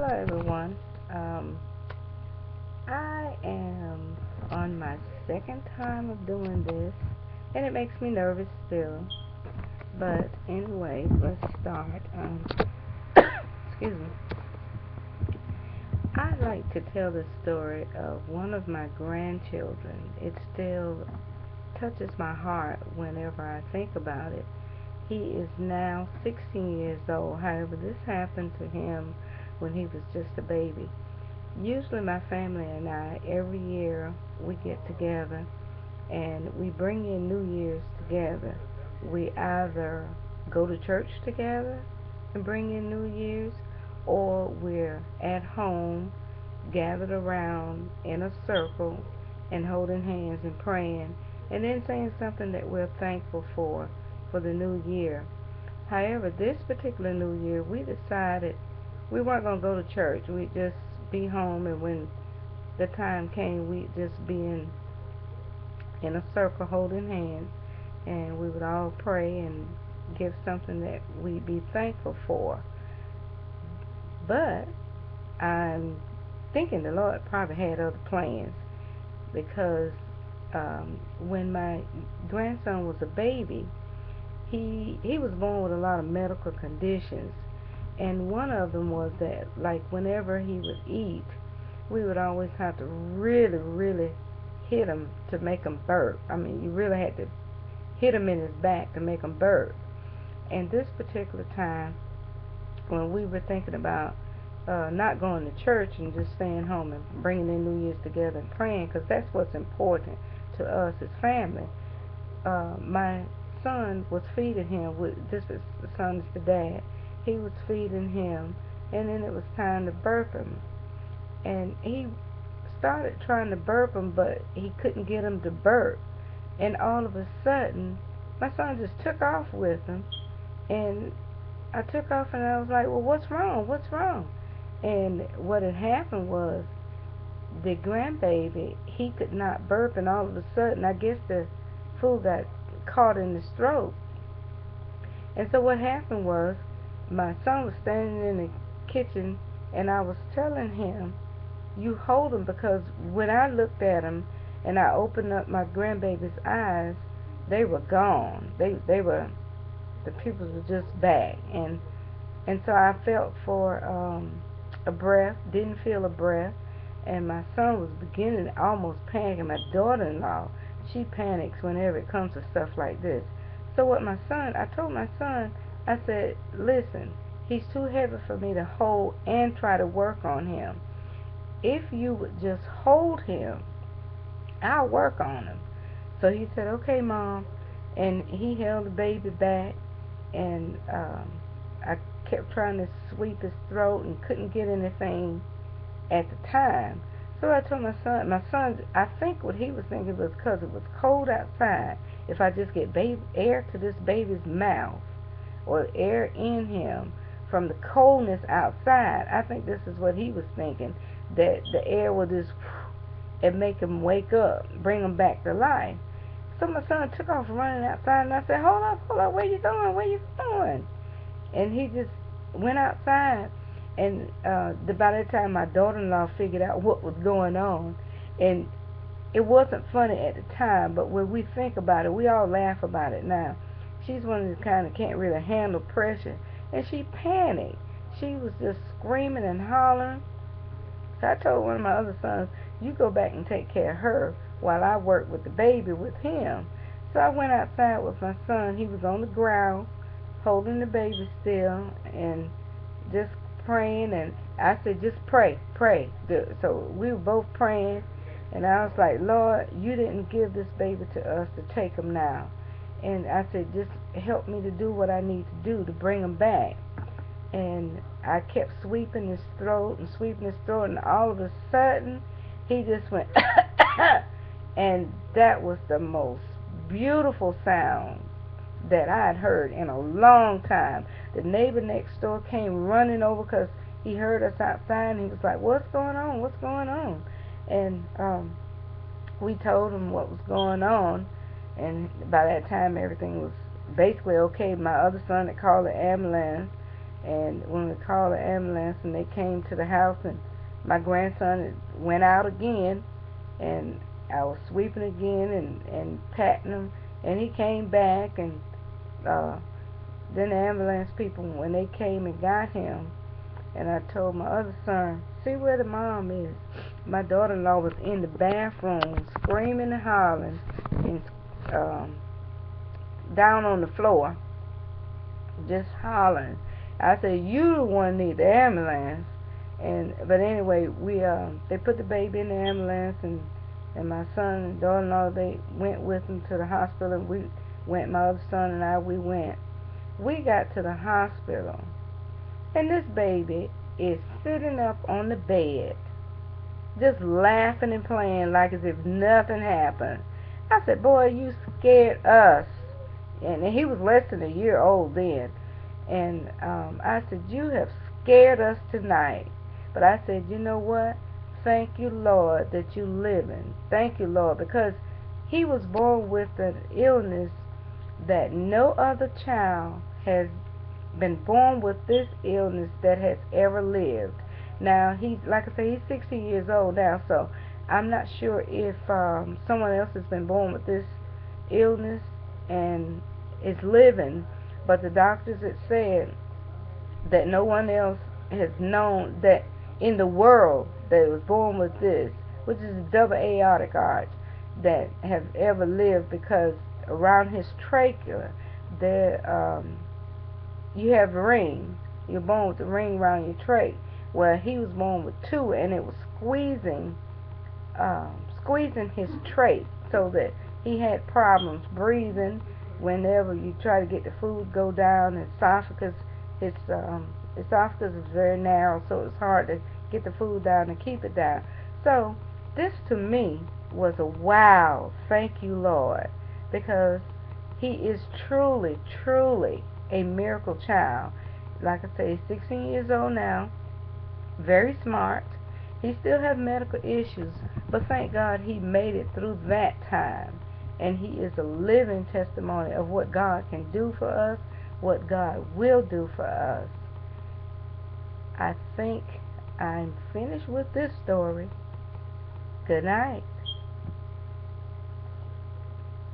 Hello, everyone. Um, I am on my second time of doing this, and it makes me nervous still. But anyway, let's start. Excuse me. I like to tell the story of one of my grandchildren. It still touches my heart whenever I think about it. He is now 16 years old. However, this happened to him when he was just a baby. Usually my family and I, every year we get together and we bring in New Year's together. We either go to church together and bring in New Year's, or we're at home gathered around in a circle and holding hands and praying and then saying something that we're thankful for the new year. However, this particular New Year, we decided we weren't going to go to church. We'd just be home, and when the time came, we'd just be in a circle holding hands, and we would all pray and give something that we'd be thankful for. But I'm thinking the Lord probably had other plans because when my grandson was a baby, he was born with a lot of medical conditions, and one of them was that, like, whenever he would eat, we would always have to really, really hit him to make him burp. I mean, you really had to hit him in his back to make him burp. And this particular time, when we were thinking about not going to church and just staying home and bringing in New Year's together and praying, because that's what's important to us as family, my son was feeding him with, this is the son's the dad, he was feeding him, and then it was time to burp him, and he started trying to burp him, but he couldn't get him to burp, and all of a sudden my son just took off with him, and I took off and I was like, well, what's wrong? And what had happened was the grandbaby, he could not burp, and all of a sudden I guess the food got caught in his throat. And so what happened was my son was standing in the kitchen, and I was telling him, you hold him, because when I looked at him and I opened up my grandbaby's eyes, they were gone. They were, the pupils were just back, and so I felt for a breath, didn't feel a breath, and my son was beginning to almost panic. And my daughter-in-law, she panics whenever it comes to stuff like this. So I told my son, I said, listen, he's too heavy for me to hold and try to work on him. If you would just hold him, I'll work on him. So he said, okay, Mom. And he held the baby back, and I kept trying to sweep his throat and couldn't get anything at the time. So I told my son, I think what he was thinking was because it was cold outside, if I just get air to this baby's mouth or air in him from the coldness outside, I think this is what he was thinking, that the air will just and make him wake up, bring him back to life. So my son took off running outside, and I said, hold up, where you going, where you going? And he just went outside, and by that time my daughter-in-law figured out what was going on, and it wasn't funny at the time, but when we think about it, we all laugh about it now. She's one of the kind that can't really handle pressure, and she panicked. She was just screaming and hollering. So I told one of my other sons, you go back and take care of her while I work with the baby with him. So I went outside with my son. He was on the ground holding the baby still and just praying. And I said, just pray, pray. So we were both praying. And I was like, Lord, you didn't give this baby to us to take him now. And I said, just help me to do what I need to do to bring him back. And I kept sweeping his throat and sweeping his throat, and all of a sudden he just went and that was the most beautiful sound that I had heard in a long time. The neighbor next door came running over because he heard us outside, and he was like, what's going on, what's going on? And we told him what was going on, and by that time everything was basically okay. My other son had called the ambulance, And when we called the ambulance and they came to the house, and my grandson went out again, and I was sweeping again and patting him, and he came back, and uh, then the ambulance people, when they came and got him, and I told my other son, see where the mom is. My daughter-in-law was in the bathroom screaming and hollering and um, down on the floor, just hollering. I said, you the one need the ambulance. But anyway, they put the baby in the ambulance, and my son and daughter-in-law, they went with him to the hospital, and we went, my other son and I, we went. We got to the hospital, and this baby is sitting up on the bed, just laughing and playing like as if nothing happened. I said, boy, you scared us. And he was less than a year old then. And I said, you have scared us tonight. But I said, you know what? Thank you, Lord, that you living. Thank you, Lord, because he was born with an illness that no other child has been born with, this illness that has ever lived. Now, like I say, he's 60 years old now, so I'm not sure if someone else has been born with this illness and is living, but the doctors had said that no one else has known that in the world that was born with this, which is a double aortic arch, that have ever lived, because around his trachea there you have rings. You're born with a ring around your trach. Well, he was born with two, and it was squeezing his trach, so that he had problems breathing. Whenever you try to get the food go down, his esophagus is very narrow, so it's hard to get the food down and keep it down. So this to me was a wow, thank you, Lord, because he is truly, truly a miracle child. Like I say, he's 16 years old now, very smart. He still has medical issues, but thank God he made it through that time. And he is a living testimony of what God can do for us, what God will do for us. I think I'm finished with this story. Good night.